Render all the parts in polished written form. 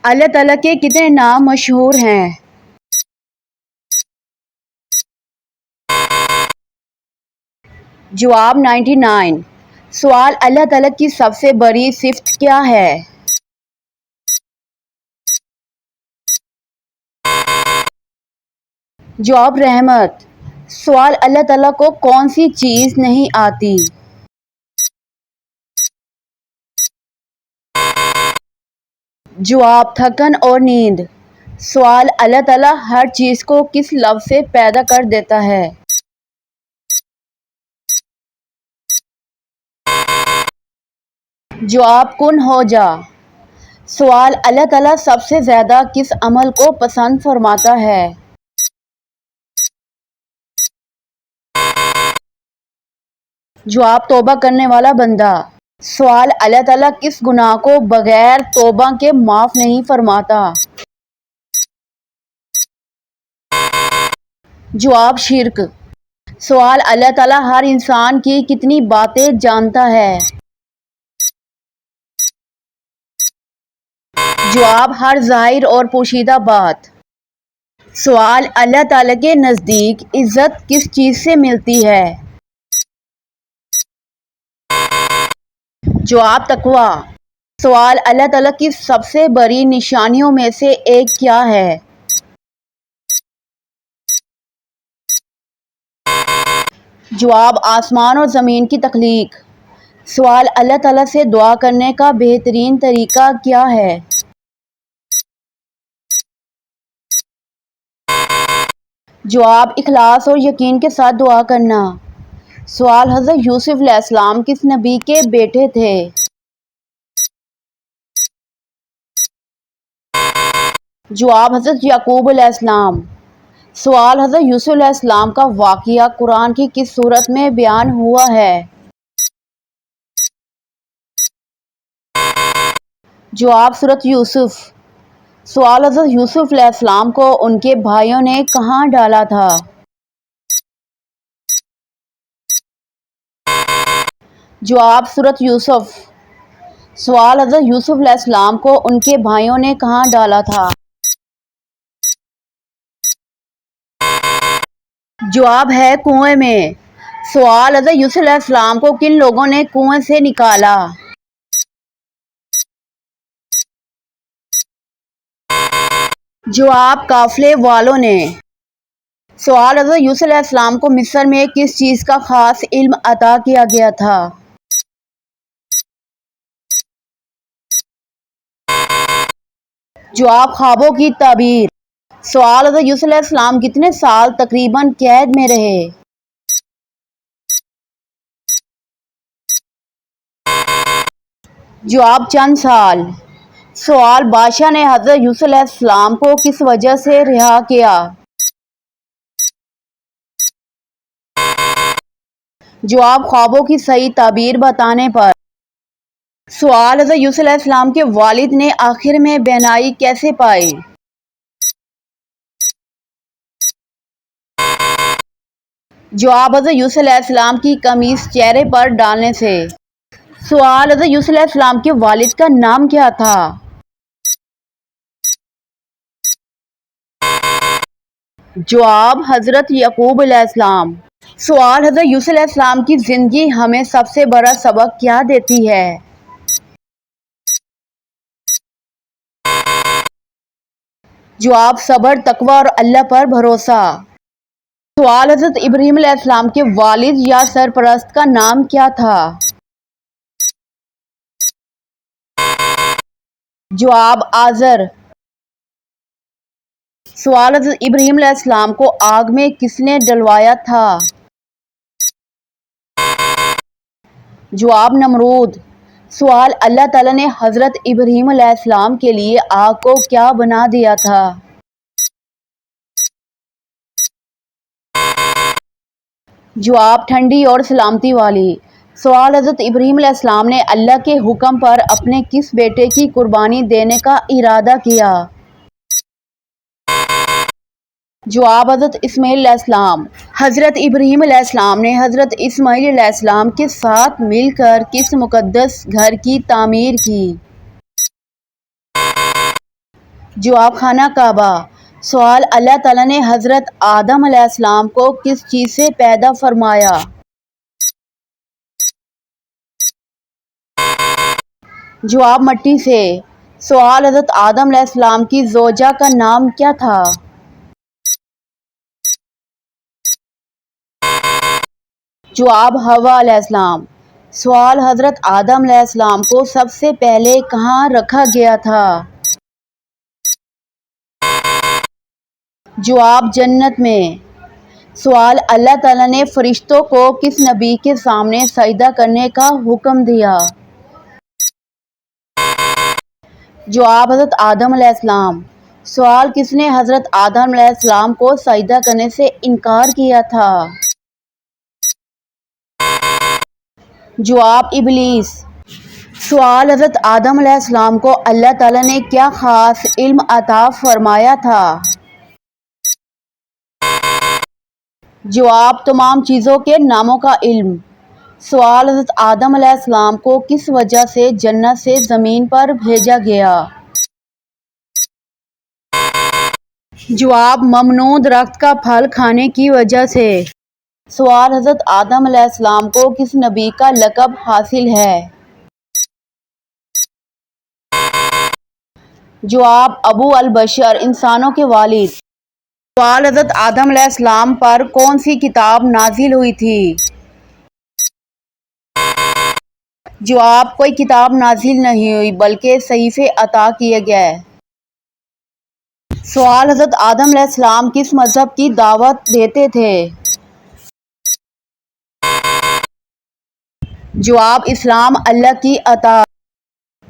اللہ تعالیٰ کے کتنے نام مشہور ہیں؟ جواب 99۔ سوال: اللہ تعالیٰ کی سب سے بڑی صفت کیا ہے؟ جواب: رحمت۔ سوال: اللہ تعالیٰ کو کون سی چیز نہیں آتی؟ جواب: تھکن اور نیند۔ سوال: اللہ تعالیٰ ہر چیز کو کس لفظ سے پیدا کر دیتا ہے؟ جواب: کن ہو جا۔ سوال: اللہ تعالیٰ سب سے زیادہ کس عمل کو پسند فرماتا ہے؟ جواب: توبہ کرنے والا بندہ۔ سوال: اللہ تعالیٰ کس گناہ کو بغیر توبہ کے معاف نہیں فرماتا؟ جواب: شرک۔ سوال: اللہ تعالیٰ ہر انسان کی کتنی باتیں جانتا ہے؟ جواب: ہر ظاہر اور پوشیدہ بات۔ سوال: اللہ تعالیٰ کے نزدیک عزت کس چیز سے ملتی ہے؟ جواب: تقویٰ۔ سوال: اللہ تعالیٰ کی سب سے بڑی نشانیوں میں سے ایک کیا ہے؟ جواب: آسمان اور زمین کی تخلیق۔ سوال: اللہ تعالیٰ سے دعا کرنے کا بہترین طریقہ کیا ہے؟ جواب: اخلاص اور یقین کے ساتھ دعا کرنا۔ سوال: حضرت یوسف علیہ السلام کس نبی کے بیٹے تھے؟ جواب: حضرت یعقوب علیہ السلام۔ سوال: حضرت یوسف علیہ السلام کا واقعہ قرآن کی کس سورت میں بیان ہوا ہے؟ جواب: سورۃ یوسف۔ سوال: حضرت یوسف علیہ السلام کو ان کے بھائیوں نے کہاں ڈالا تھا؟ جواب: سورۃ یوسف۔ سوال: حضرت یوسف علیہ السلام کو ان کے بھائیوں نے کہاں ڈالا تھا؟ جواب ہے کنویں میں۔ سوال: حضرت یوسف علیہ السلام کو کن لوگوں نے کنویں سے نکالا؟ جواب: قافلے والوں نے۔ سوال: حضرت یوسف علیہ السلام کو مصر میں کس چیز کا خاص علم عطا کیا گیا تھا؟ جواب: خوابوں کی تعبیر۔ سوال: حضرت یوسف علیہ السلام کتنے سال تقریباً قید میں رہے؟ جواب: چند سال۔ سوال: بادشاہ نے حضرت یوسف علیہ السلام کو کس وجہ سے رہا کیا؟ جواب: خوابوں کی صحیح تعبیر بتانے پر۔ سوال: حضرت یوسف علیہ السلام کے والد نے آخر میں بینائی کیسے پائی؟ جواب: حضرت یوسف علیہ السلام کی قمیص چہرے پر ڈالنے سے۔ سوال: حضرت یوسف علیہ السلام کے والد کا نام کیا تھا؟ جواب: حضرت یعقوب علیہ السلام۔ سوال: حضرت یوسف علیہ السلام کی زندگی ہمیں سب سے بڑا سبق کیا دیتی ہے؟ جواب: صبر، تقویٰ اور اللہ پر بھروسہ۔ سوال: حضرت ابراہیم علیہ السلام کے والد یا سرپرست کا نام کیا تھا؟ جواب: آزر۔ سوال: حضرت ابراہیم علیہ السلام کو آگ میں کس نے ڈلوایا تھا؟ جواب: نمرود۔ سوال: اللہ تعالیٰ نے حضرت ابراہیم علیہ السلام کے لیے آگ کو کیا بنا دیا تھا؟ جواب: ٹھنڈی اور سلامتی والی۔ سوال: حضرت ابراہیم علیہ السلام نے اللہ کے حکم پر اپنے کس بیٹے کی قربانی دینے کا ارادہ کیا؟ جواب: حضرت اسماعیل علیہ السلام۔ حضرت ابراہیم علیہ السلام نے حضرت اسماعیل علیہ السلام کے ساتھ مل کر کس مقدس گھر کی تعمیر کی؟ جواب خانہ کعبہ۔ سوال اللہ تعالیٰ نے حضرت آدم علیہ السلام کو کس چیز سے پیدا فرمایا؟ جواب مٹی سے۔ سوال حضرت آدم علیہ السلام کی زوجہ کا نام کیا تھا؟ جواب حوا علیہ السلام۔ سوال حضرت آدم علیہ السلام کو سب سے پہلے کہاں رکھا گیا تھا؟ جواب جنت میں۔ سوال اللہ تعالیٰ نے فرشتوں کو کس نبی کے سامنے سجدہ کرنے کا حکم دیا؟ جواب حضرت آدم علیہ السلام۔ سوال کس نے حضرت آدم علیہ السلام کو سجدہ کرنے سے انکار کیا تھا؟ جواب ابلیس۔ سوال حضرت آدم علیہ السلام کو اللہ تعالیٰ نے کیا خاص علم عطا فرمایا تھا؟ جواب تمام چیزوں کے ناموں کا علم۔ سوال حضرت آدم علیہ السلام کو کس وجہ سے جنت سے زمین پر بھیجا گیا؟ جواب ممنوع درخت کا پھل کھانے کی وجہ سے۔ سوال حضرت آدم علیہ السلام کو کس نبی کا لقب حاصل ہے؟ جواب ابو البشر، انسانوں کے والد۔ سوال حضرت آدم علیہ السلام پر کون سی کتاب نازل ہوئی تھی؟ جواب کوئی کتاب نازل نہیں ہوئی بلکہ صحیفے عطا کیے گئے۔ سوال حضرت آدم علیہ السلام کس مذہب کی دعوت دیتے تھے؟ جواب اسلام اللہ کی اطاعت۔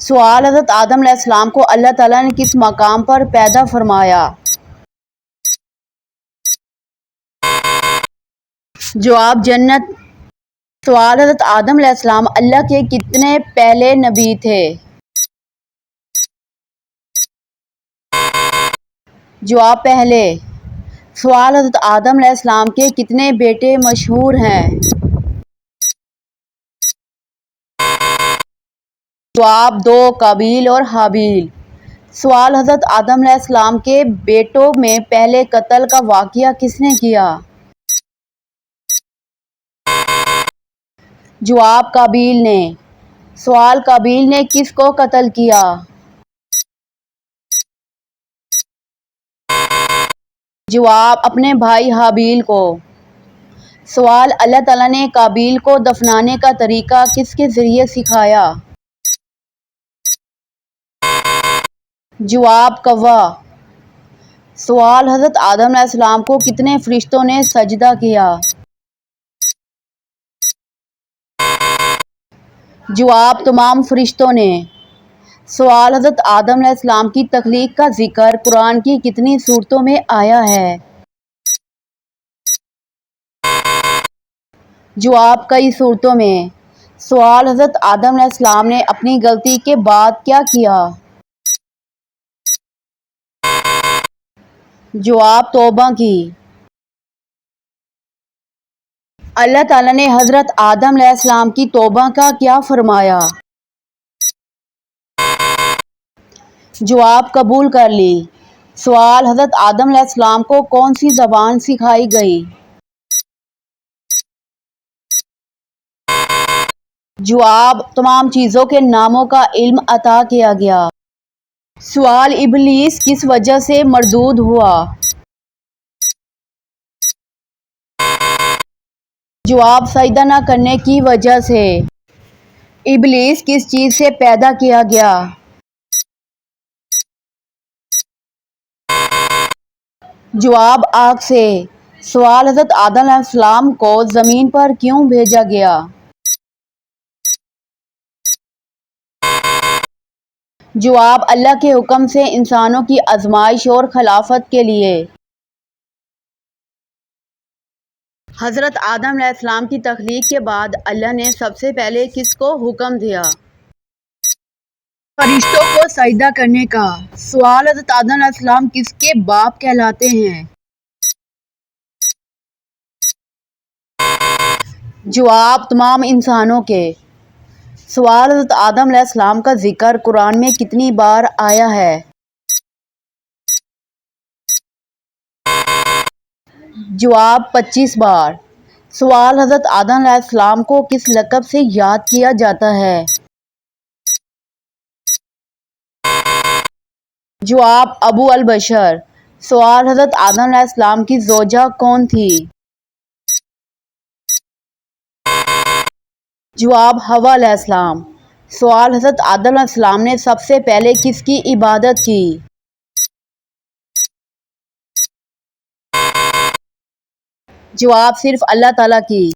سوال حضرت آدم علیہ السلام کو اللہ تعالیٰ نے کس مقام پر پیدا فرمایا؟ جواب جنت۔ سوال حضرت آدم علیہ السلام اللہ کے کتنے پہلے نبی تھے؟ جواب پہلے۔ سوال حضرت آدم علیہ السلام کے کتنے بیٹے مشہور ہیں؟ جواب 2، قابیل اور حابیل۔ سوال حضرت آدم علیہ السلام کے بیٹوں میں پہلے قتل کا واقعہ کس نے کیا؟ جواب قابیل نے۔ سوال قابیل نے کس کو قتل کیا؟ جواب اپنے بھائی حابیل کو۔ سوال اللہ تعالیٰ نے قابیل کو دفنانے کا طریقہ کس کے ذریعے سکھایا؟ جواب کوا۔ سوال حضرت آدم علیہ السلام کو کتنے فرشتوں نے سجدہ کیا؟ جواب تمام فرشتوں نے۔ سوال حضرت آدم علیہ السلام کی تخلیق کا ذکر قرآن کی کتنی سورتوں میں آیا ہے؟ جواب کئی سورتوں میں۔ سوال حضرت آدم علیہ السلام نے اپنی غلطی کے بعد کیا کیا؟ جواب توبہ کی۔ اللہ تعالیٰ نے حضرت آدم علیہ السلام کی توبہ کا کیا فرمایا؟ جواب قبول کر لی۔ سوال حضرت آدم علیہ السلام کو کون سی زبان سکھائی گئی؟ جواب تمام چیزوں کے ناموں کا علم عطا کیا گیا۔ سوال ابلیس کس وجہ سے مردود ہوا؟ جواب سجدہ نہ کرنے کی وجہ سے۔ ابلیس کس چیز سے پیدا کیا گیا؟ جواب آگ سے۔ سوال حضرت آدم علیہ السلام کو زمین پر کیوں بھیجا گیا؟ جواب اللہ کے حکم سے انسانوں کی آزمائش اور خلافت کے لیے۔ حضرت آدم علیہ السلام کی تخلیق کے بعد اللہ نے سب سے پہلے کس کو حکم دیا؟ فرشتوں کو سجدہ کرنے کا۔ سوال حضرت آدم علیہ السلام کس کے باپ کہلاتے ہیں؟ جواب تمام انسانوں کے۔ سوال حضرت آدم علیہ السلام کا ذکر قرآن میں کتنی بار آیا ہے؟ جواب 25 بار۔ سوال حضرت آدم علیہ السلام کو کس لقب سے یاد کیا جاتا ہے؟ جواب ابو البشر۔ سوال حضرت آدم علیہ السلام کی زوجہ کون تھی؟ جواب حوا علیہ السلام۔ سوال حضرت آدم علیہ السلام نے سب سے پہلے کس کی عبادت کی؟ جواب صرف اللہ تعالیٰ کی۔